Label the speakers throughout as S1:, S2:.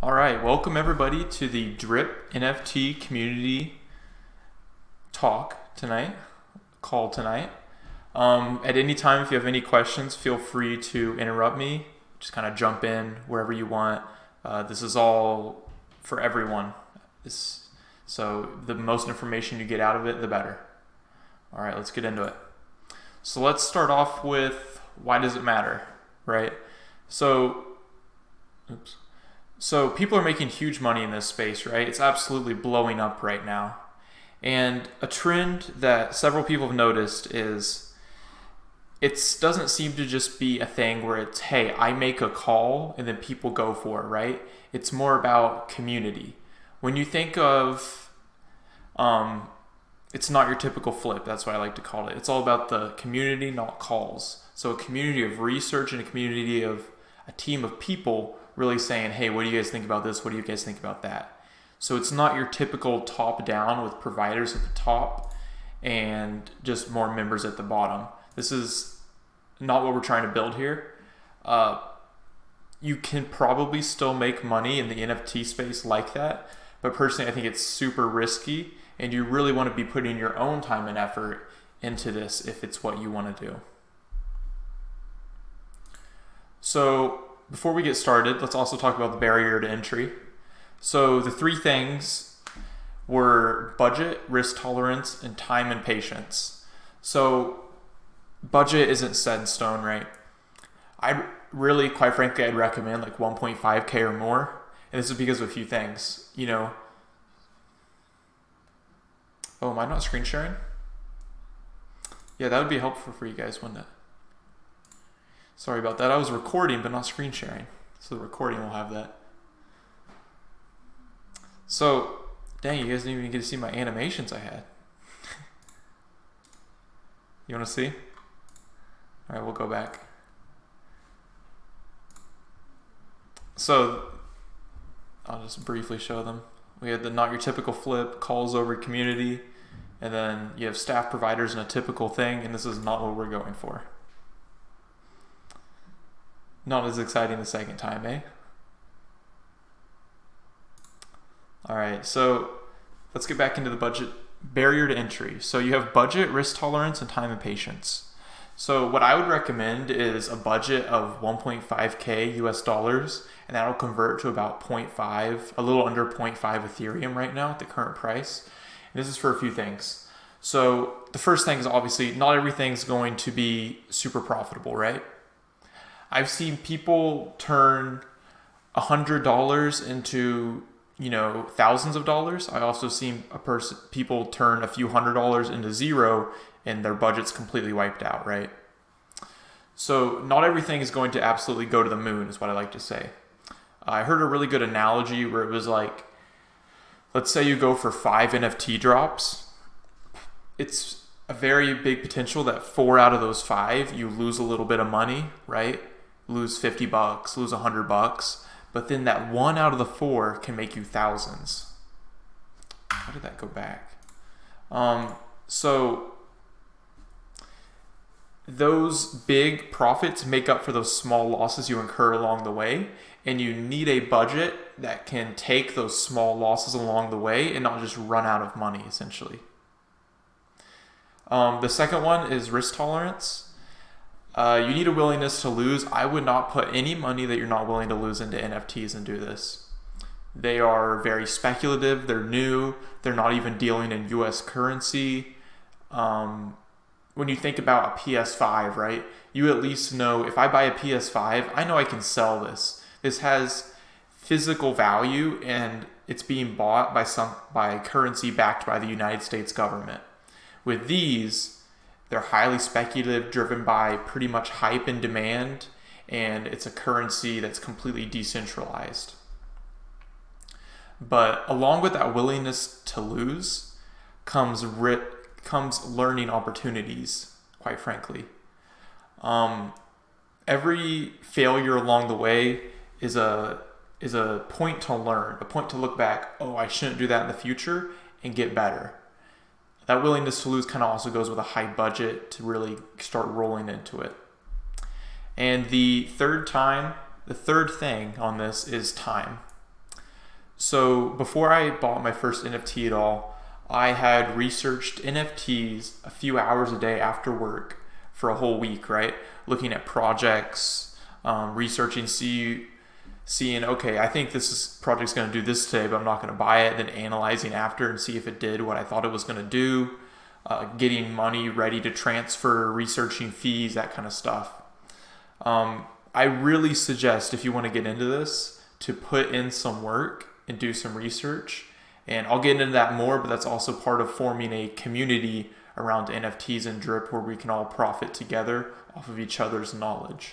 S1: All right, welcome everybody to the Drip NFT community call tonight. At any time, if you have any questions, feel free to interrupt me. Just kind of jump in wherever you want. This is all for everyone. So the most information you get out of it, the better. All right, let's get into it. So let's start off with why does it matter, right? So people are making huge money in this space, right? It's absolutely blowing up right now. And a trend that several people have noticed is it doesn't seem to just be a thing where it's, hey, I make a call and then people go for it, right? It's more about community. When you think of, it's not your typical flip, that's what I like to call it. It's all about the community, not calls. So a community of research and a community of a team of people really saying, hey, what do you guys think about this? What do you guys think about that? So it's not your typical top down with providers at the top and just more members at the bottom. This is not what we're trying to build here. You can probably still make money in the NFT space like that, but personally I think it's super risky and you really want to be putting your own time and effort into this if it's what you want to do. So before we get started, let's also talk about the barrier to entry. So the three things were budget, risk tolerance, and time and patience. So budget isn't set in stone, right? I'd recommend like 1.5K or more. And this is because of a few things, Oh, am I not screen sharing? Yeah, that would be helpful for you guys, wouldn't it? Sorry about that. I was recording, but not screen sharing. So the recording will have that. So, dang, you guys didn't even get to see my animations I had. You want to see? All right, we'll go back. So, I'll just briefly show them. We had the not your typical flip, calls over community, and then you have staff providers and a typical thing, and this is not what we're going for. Not as exciting the second time, eh? All right, so let's get back into the budget barrier to entry. So you have budget, risk tolerance, and time and patience. So what I would recommend is a budget of 1.5K US dollars, and that'll convert to about 0.5, a little under 0.5 Ethereum right now at the current price. And this is for a few things. So the first thing is obviously not everything's going to be super profitable, right? I've seen people turn $100 into, thousands of dollars. I also seen people turn a few $100s into zero and their budget's completely wiped out, right? So not everything is going to absolutely go to the moon is what I like to say. I heard a really good analogy where it was like, let's say you go for 5 NFT drops. It's a very big potential that 4 out of those 5, you lose a little bit of money, right? Lose $50, lose $100, but then that 1 out of the 4 can make you thousands. How did that go back? So those big profits make up for those small losses you incur along the way, and you need a budget that can take those small losses along the way and not just run out of money, essentially. The second one is risk tolerance. You need a willingness to lose. I would not put any money that you're not willing to lose into NFTs and do this. They are very speculative. They're new. They're not even dealing in US currency. When you think about a PS5, right? You at least know if I buy a PS5, I know I can sell this. This has physical value and it's being bought by currency backed by the United States government. With these, they're highly speculative, driven by pretty much hype and demand, and it's a currency that's completely decentralized. But along with that willingness to lose comes learning opportunities, quite frankly. Every failure along the way is a point to learn, a point to look back, oh, I shouldn't do that in the future, and get better. That willingness to lose kind of also goes with a high budget to really start rolling into it. And the third thing on this is time. So before I bought my first NFT at all, I had researched NFTs a few hours a day after work for a whole week, right? Looking at projects, researching, seeing, okay, I think project's going to do this today, but I'm not going to buy it. Then analyzing after and see if it did what I thought it was going to do. Getting money ready to transfer, researching fees, that kind of stuff. I really suggest, if you want to get into this, to put in some work and do some research. And I'll get into that more, but that's also part of forming a community around NFTs and Drip where we can all profit together off of each other's knowledge.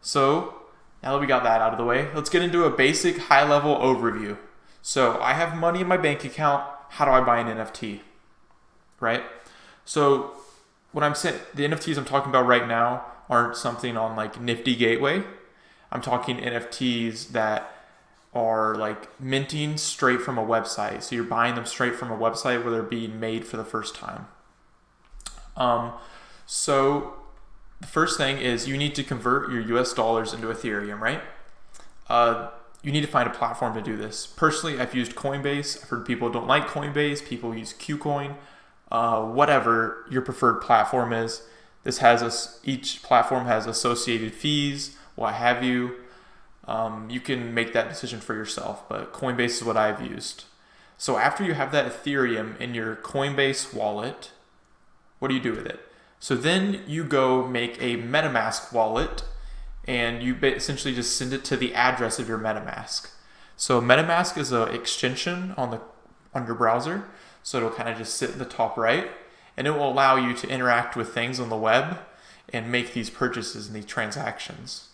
S1: So now that we got that out of the way, let's get into a basic high-level overview. So I have money in my bank account. How do I buy an NFT? Right? So what I'm saying, the NFTs I'm talking about right now aren't something on like Nifty Gateway. I'm talking NFTs that are like minting straight from a website. So you're buying them straight from a website where they're being made for the first time. So the first thing is you need to convert your US dollars into Ethereum, right? You need to find a platform to do this. Personally, I've used Coinbase. I've heard people don't like Coinbase. People use KuCoin. Whatever your preferred platform is, each platform has associated fees, what have you. You can make that decision for yourself, but Coinbase is what I've used. So after you have that Ethereum in your Coinbase wallet, what do you do with it? So then you go make a MetaMask wallet and you essentially just send it to the address of your MetaMask. So MetaMask is an extension on your browser. So it'll kind of just sit in the top right and it will allow you to interact with things on the web and make these purchases and these transactions.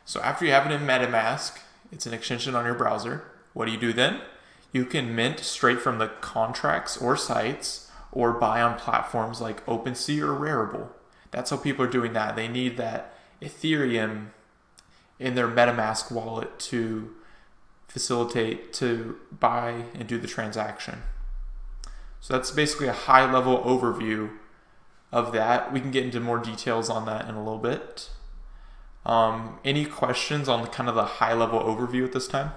S1: So after you have it in MetaMask, it's an extension on your browser. What do you do then? You can mint straight from the contracts or sites or buy on platforms like OpenSea or Rarible. That's how people are doing that. They need that Ethereum in their MetaMask wallet to facilitate to buy and do the transaction. So that's basically a high-level overview of that. We can get into more details on that in a little bit. Any questions on kind of the high-level overview at this time?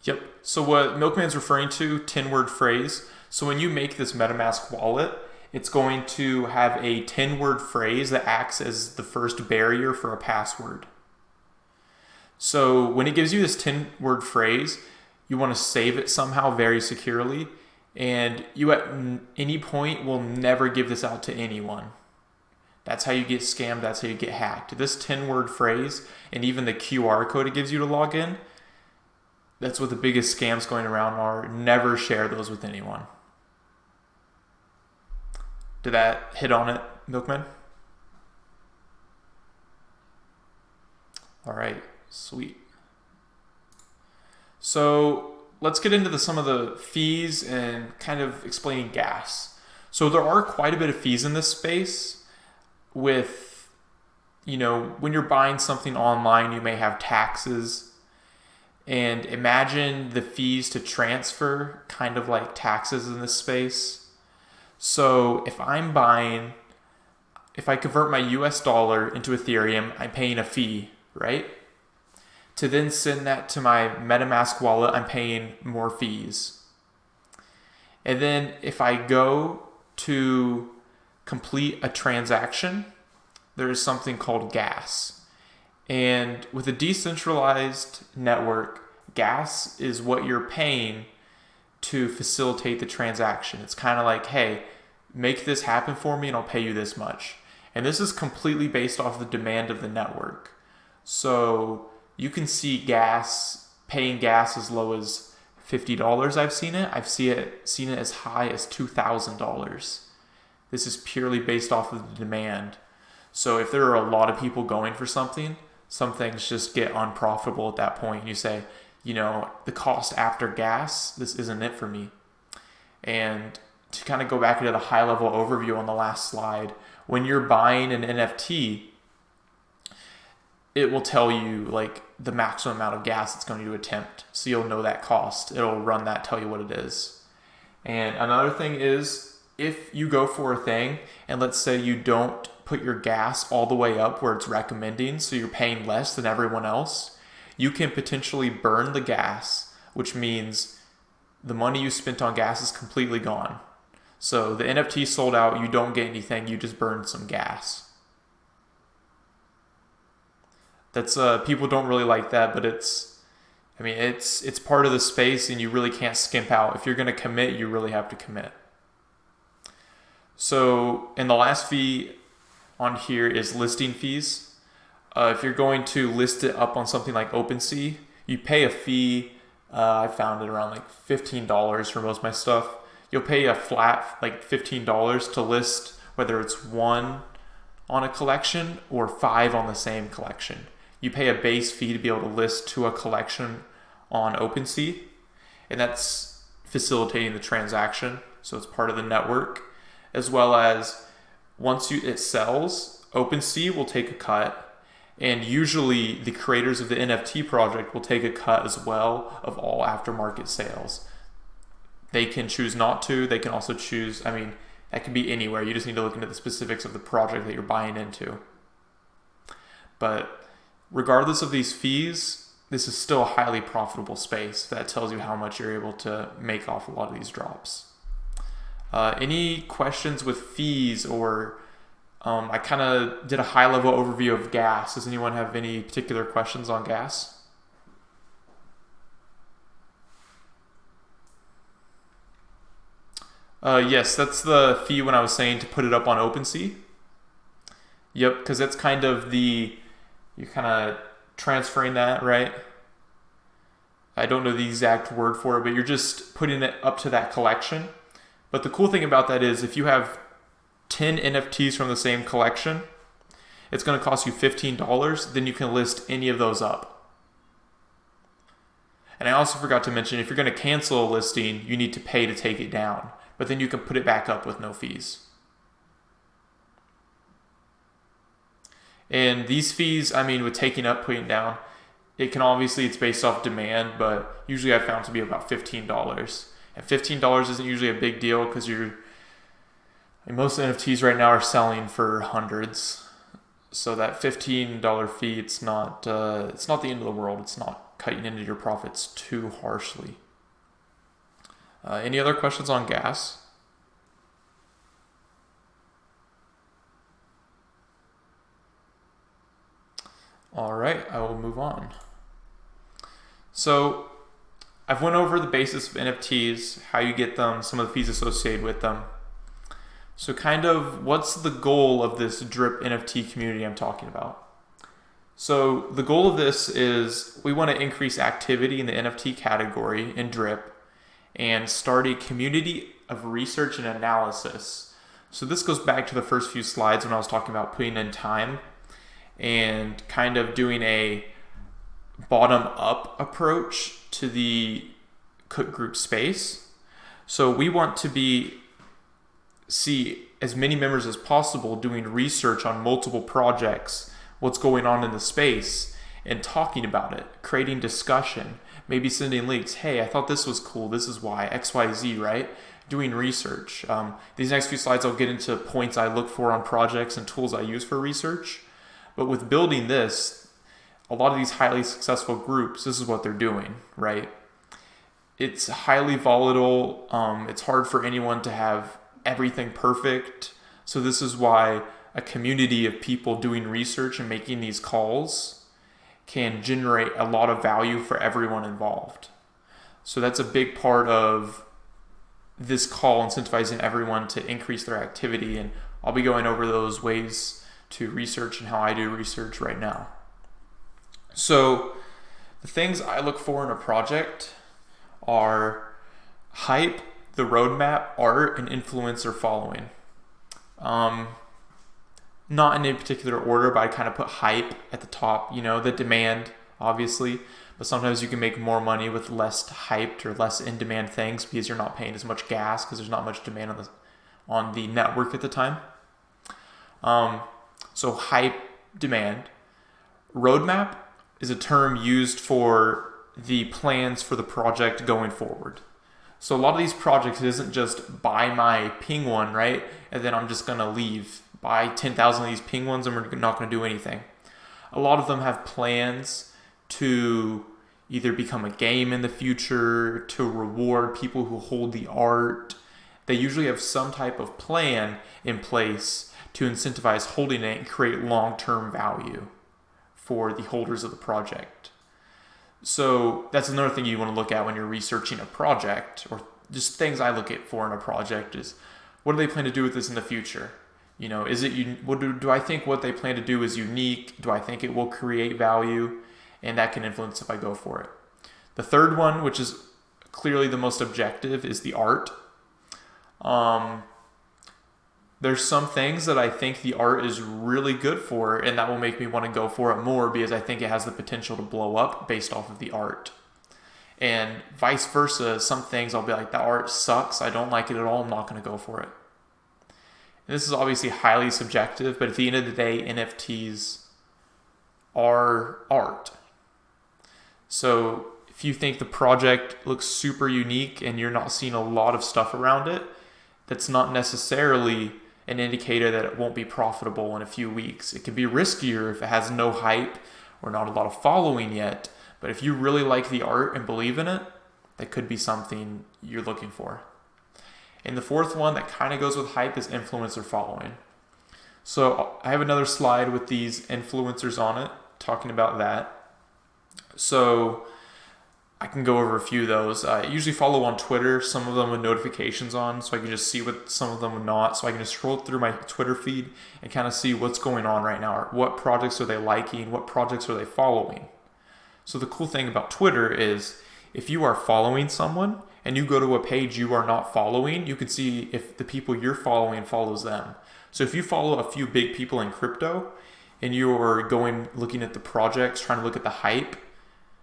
S1: Yep. So what Milkman's referring to, 10-word phrase. So when you make this MetaMask wallet, it's going to have a 10-word phrase that acts as the first barrier for a password. So when it gives you this 10-word phrase, you want to save it somehow very securely, and you at any point will never give this out to anyone. That's how you get scammed. That's how you get hacked. This 10-word phrase and even the QR code it gives you to log in, that's what the biggest scams going around are. Never share those with anyone. Did that hit on it, Milkman? All right, sweet. So let's get into some of the fees and kind of explaining gas. So there are quite a bit of fees in this space with, when you're buying something online, you may have taxes. And imagine the fees to transfer, kind of like taxes in this space. So if I convert my US dollar into Ethereum, I'm paying a fee, right? To then send that to my MetaMask wallet, I'm paying more fees. And then if I go to complete a transaction, there is something called gas. And with a decentralized network, gas is what you're paying to facilitate the transaction. It's kind of like, hey, make this happen for me and I'll pay you this much. And this is completely based off the demand of the network. So you can see paying gas as low as $50. I've seen it. I've seen it as high as $2,000. This is purely based off of the demand. So if there are a lot of people going for something, some things just get unprofitable at that point. You say, the cost after gas, this isn't it for me. And to kind of go back into the high level overview on the last slide, when you're buying an NFT, it will tell you like the maximum amount of gas it's going to attempt. So you'll know that cost. It'll run that, tell you what it is. And another thing is, if you go for a thing and let's say you don't put your gas all the way up where it's recommending, so you're paying less than everyone else, you can potentially burn the gas, which means the money you spent on gas is completely gone. So the NFT sold out, you don't get anything, you just burned some gas. That's people don't really like that, but it's part of the space and you really can't skimp out. If you're going to commit, you really have to commit. So, and the last fee on here is listing fees. If you're going to list it up on something like OpenSea, you pay a fee. I found it around like $15 for most of my stuff. You'll pay a flat like $15 to list, whether it's 1 on a collection or 5 on the same collection. You pay a base fee to be able to list to a collection on OpenSea, and that's facilitating the transaction. So it's part of the network, as well as once it sells, OpenSea will take a cut, and usually the creators of the NFT project will take a cut as well of all aftermarket sales. They can choose not to. They can also choose, that can be anywhere. You just need to look into the specifics of the project that you're buying into. But regardless of these fees, this is still a highly profitable space. That tells you how much you're able to make off a lot of these drops. Any questions with fees, or I kind of did a high-level overview of gas. Does anyone have any particular questions on gas? Yes, that's the fee when I was saying to put it up on OpenSea. Yep, because that's kind of you're kind of transferring that, right? I don't know the exact word for it, but you're just putting it up to that collection. But the cool thing about that is if you have 10 NFTs from the same collection, it's going to cost you $15. Then you can list any of those up. And I also forgot to mention, if you're going to cancel a listing, you need to pay to take it down. But then you can put it back up with no fees. And these fees, with taking up, putting down, it's based off demand, but usually I've found to be about $15. And $15 isn't usually a big deal because most NFTs right now are selling for hundreds. So that $15 fee, it's not the end of the world. It's not cutting into your profits too harshly. Any other questions on gas? All right, I will move on. So I've went over the basis of NFTs, how you get them, some of the fees associated with them. So kind of what's the goal of this drip NFT community I'm talking about? So the goal of this is we want to increase activity in the NFT category in drip and start a community of research and analysis. So this goes back to the first few slides when I was talking about putting in time and kind of doing a bottom-up approach to the Cook Group space. So we want to see as many members as possible doing research on multiple projects, what's going on in the space, and talking about it, creating discussion, maybe sending links. Hey, I thought this was cool. This is why, XYZ, right? Doing research. These next few slides, I'll get into points I look for on projects and tools I use for research. But with building this, a lot of these highly successful groups, this is what they're doing, right? It's highly volatile. It's hard for anyone to have everything perfect. So this is why a community of people doing research and making these calls can generate a lot of value for everyone involved. So that's a big part of this call, incentivizing everyone to increase their activity. And I'll be going over those ways to research and how I do research right now. So the things I look for in a project are hype, the roadmap, art, and influencer following. Not in any particular order, but I kind of put hype at the top, the demand, obviously. But sometimes you can make more money with less hyped or less in-demand things because you're not paying as much gas because there's not much demand on the network at the time. So hype, demand, roadmap is a term used for the plans for the project going forward. So a lot of these projects isn't just buy my ping one, right? And then I'm just going to leave. Buy 10,000 of these ping ones and we're not going to do anything. A lot of them have plans to either become a game in the future, to reward people who hold the art. They usually have some type of plan in place to incentivize holding it and create long-term value for the holders of the project. So that's another thing you want to look at when you're researching a project, or just things I look at for in a project is, what do they plan to do with this in the future? You know, is it, do I think what they plan to do is unique? Do I think it will create value? And that can influence if I go for it. The third one, which is clearly the most objective, is the art. There's some things that I think the art is really good for, and that will make me want to go for it more because I think it has the potential to blow up based off of the art. And vice versa, some things I'll be like, that art sucks, I don't like it at all, I'm not going to go for it. And this is obviously highly subjective, but at the end of the day, NFTs are art. So if you think the project looks super unique and you're not seeing a lot of stuff around it, that's not necessarily an indicator that it won't be profitable in a few weeks. It can be riskier if it has no hype or not a lot of following yet. But if you really like the art and believe in it, that could be something you're looking for. And the fourth one that kind of goes with hype is influencer following. So I have another slide with these influencers on it, talking about that. So I can go over a few of those. I usually follow on Twitter, some of them with notifications on, so I can just see what some of them would not. So I can just scroll through my Twitter feed and kind of see what's going on right now. What projects are they liking? What projects are they following? So the cool thing about Twitter is if you are following someone and you go to a page you are not following, you can see if the people you're following follows them. So if you follow a few big people in crypto and you're looking at the projects, trying to look at the hype,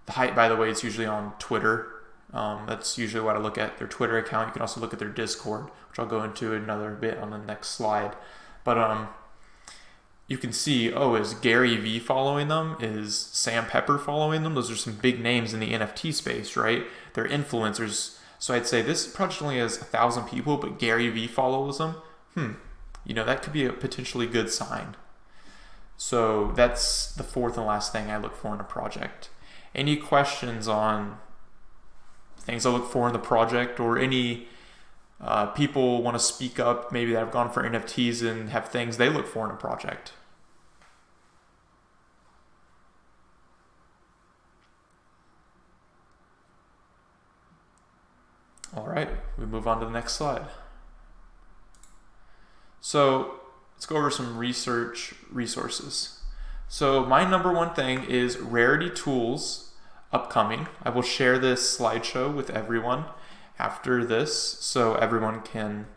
S1: by the way, is usually on Twitter. That's usually what I look at, their Twitter account. You can also look at their Discord, which I'll go into another bit on the next slide. But you can see, is Gary Vee following them? Is Sam Pepper following them? Those are some big names in the NFT space, right? They're influencers. So I'd say this project only has 1,000 people, but Gary Vee follows them. That could be a potentially good sign. So that's the fourth and last thing I look for in a project. Any questions on things I look for in the project, or any people want to speak up, maybe that have gone for NFTs and have things they look for in a project? All right, we move on to the next slide. So let's go over some research resources. So my number one thing is Rarity Tools upcoming. I will share this slideshow with everyone after this, so everyone can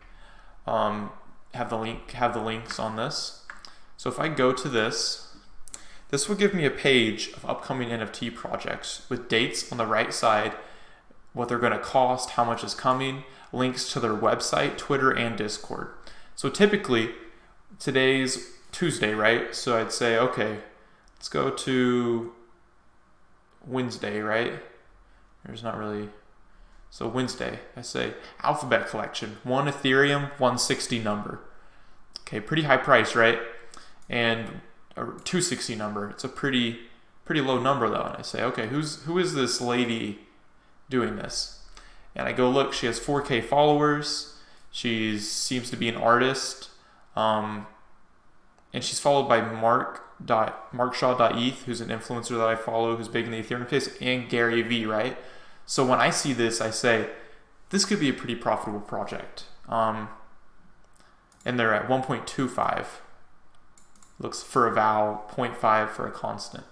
S1: have the links on this. So if I go to this will give me a page of upcoming NFT projects with dates on the right side, what they're going to cost, how much is coming, links to their website, Twitter, and Discord. So typically, today's Tuesday, right? So I'd say, okay, let's go to Wednesday, right? There's not really. So Wednesday, I say Alphabet Collection, 1 Ethereum, 160 number. Okay, pretty high price, right? And a 260 number. It's a pretty low number though. And I say, okay, who is this lady doing this? And I go look, she has 4K followers. She seems to be an artist. And she's followed by markshaw.eth, who's an influencer that I follow, who's big in the Ethereum space, and Gary Vee, right? So when I see this, I say, this could be a pretty profitable project. And they're at 1.25. Looks for a vowel, 0.5 for a consonant.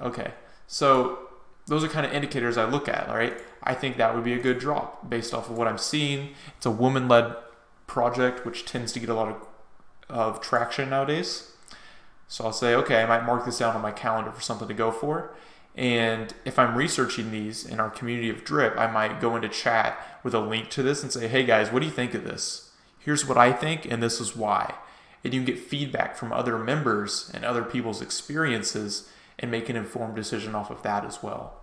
S1: Okay. So those are kind of indicators I look at, right? I think that would be a good drop based off of what I'm seeing. It's a woman-led project, which tends to get a lot of traction nowadays. So I'll say, okay, I might mark this down on my calendar for something to go for. And if I'm researching these in our community of Drip, I might go into chat with a link to this and say, hey guys, what do you think of this? Here's what I think, and this is why. and you can get feedback from other members and other people's experiences and make an informed decision off of that as well.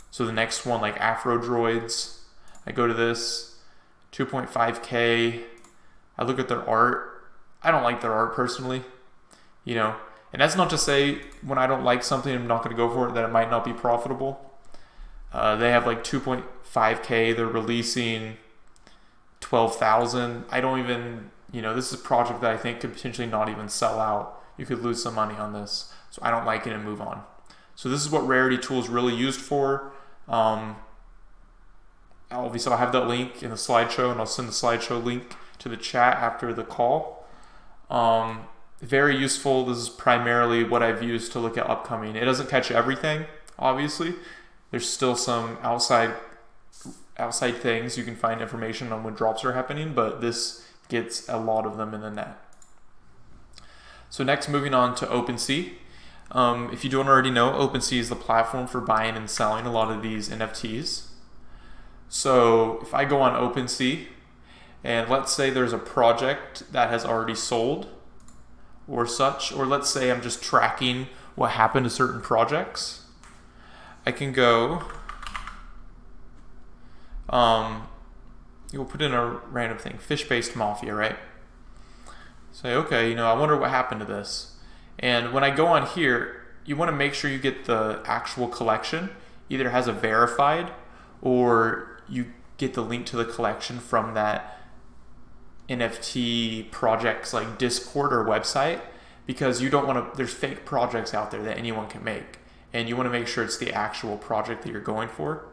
S1: So the next one, like Afro Droids, I go to this, 2.5K. I look at their art. I don't like their art personally, and that's not to say when I don't like something, I'm not going to go for it, that it might not be profitable. They have like 2.5K. They're releasing 12,000. I don't even, this is a project that I think could potentially not even sell out. You could lose some money on this. So I don't like it and move on. So this is what Rarity Tool is really used for. Obviously, I'll have that link in the slideshow, and I'll send the slideshow link to the chat after the call. Very useful. This is primarily what I've used to look at upcoming. It doesn't catch everything, obviously. There's still some outside things you can find information on when drops are happening, but this gets a lot of them in the net. So next, moving on to OpenSea. If you don't already know, OpenSea is the platform for buying and selling a lot of these NFTs. So if I go on OpenSea, and let's say there's a project that has already sold or such, or let's say I'm just tracking what happened to certain projects, I can go, you'll put in a random thing, fish-based mafia, right? Say, okay, I wonder what happened to this. And when I go on here, you want to make sure you get the actual collection. Either has a verified, or you get the link to the collection from that NFT project's like Discord or website, because you don't want to, there's fake projects out there that anyone can make, and you want to make sure it's the actual project that you're going for.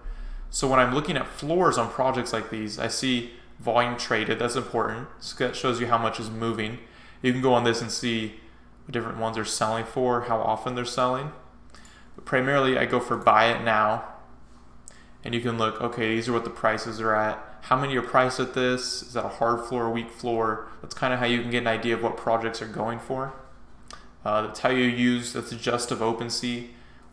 S1: So when I'm looking at floors on projects like these, I see volume traded. That's important. So that shows you how much is moving. You can go on this and see what different ones are selling for, how often they're selling. But primarily, I go for buy it now. And you can look, okay, these are what the prices are at. How many are priced at this? Is that a hard floor, a weak floor? That's kind of how you can get an idea of what projects are going for. That's how you use, that's just of OpenSea.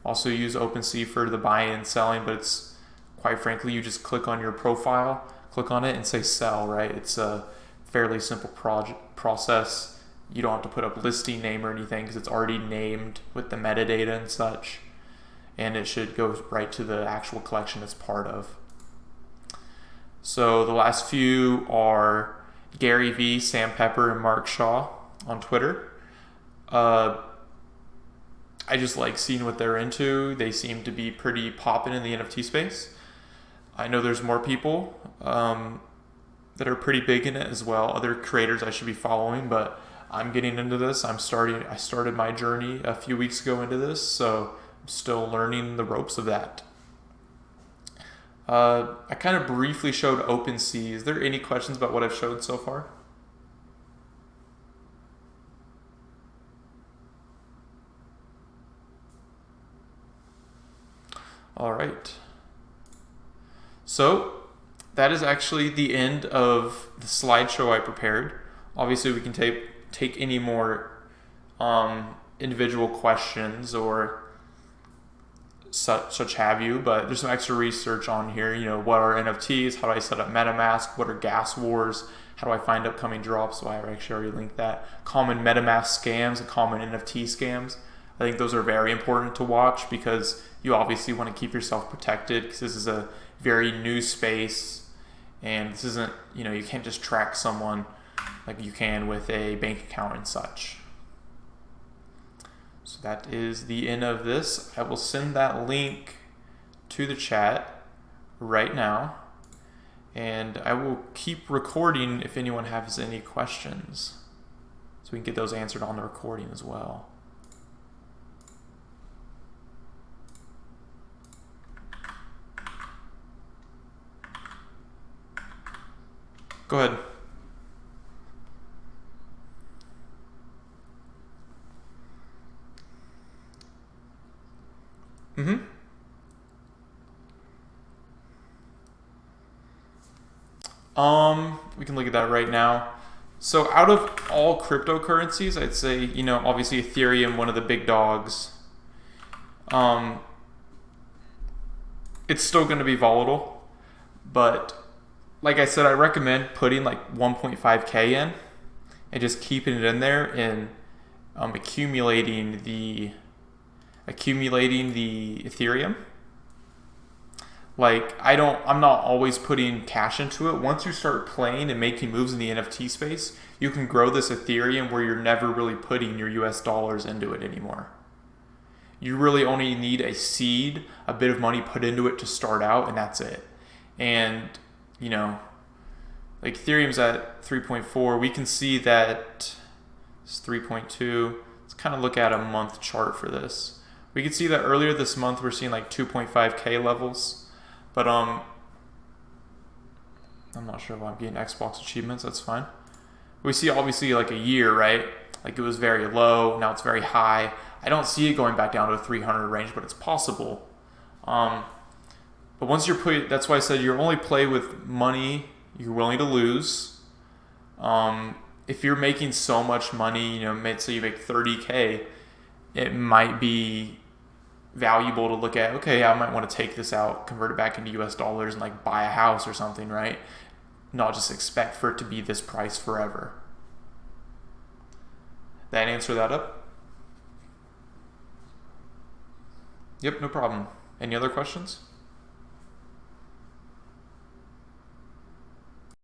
S1: Also use OpenSea for the buying and selling, but it's, quite frankly, you just click on your profile, click on it and say sell, right? It's a fairly simple process. You don't have to put up listing name or anything because it's already named with the metadata and such. And it should go right to the actual collection it's part of. So the last few are Gary V, Sam Pepper, and Mark Shaw on Twitter. I just like seeing what they're into. They seem to be pretty popping in the NFT space. I know there's more people that are pretty big in it as well. Other creators I should be following, but I'm getting into this. I started my journey a few weeks ago into this, so I'm still learning the ropes of that. I kind of briefly showed OpenSea. Is there any questions about what I've showed so far? All right. So that is actually the end of the slideshow I prepared. Obviously, we can take any more individual questions or such have you, but there's some extra research on here. What are NFTs? How do I set up MetaMask? What are gas wars? How do I find upcoming drops? So I actually already linked that. Common MetaMask scams and common NFT scams. I think those are very important to watch because you obviously want to keep yourself protected because this is a very new space and this isn't, you can't just track someone like you can with a bank account and such. So that is the end of this. I will send that link to the chat right now, and I will keep recording if anyone has any questions, so we can get those answered on the recording as well. Go ahead. We can look at that right now. So out of all cryptocurrencies, I'd say, obviously Ethereum, one of the big dogs. It's still going to be volatile, but like I said, I recommend putting like 1.5K in and just keeping it in there and accumulating the Ethereum. Like I'm not always putting cash into it. Once you start playing and making moves in the NFT space, you can grow this Ethereum where you're never really putting your US dollars into it anymore. You really only need a seed, a bit of money put into it to start out, and that's it. And, like Ethereum's at 3.4. We can see that it's 3.2. Let's kind of look at a month chart for this. We can see that earlier this month we're seeing like 2.5K levels. But I'm not sure if I'm getting Xbox achievements. That's fine. We see obviously like a year, right? Like it was very low. Now it's very high. I don't see it going back down to a 300 range, but it's possible. But once you're that's why I said you only play with money you're willing to lose. If you're making so much money, say you make 30K, it might be valuable to look at, okay, I might want to take this out, convert it back into US dollars and like buy a house or something, right? Not just expect for it to be this price forever. That answer that up? Yep, no problem. Any other questions?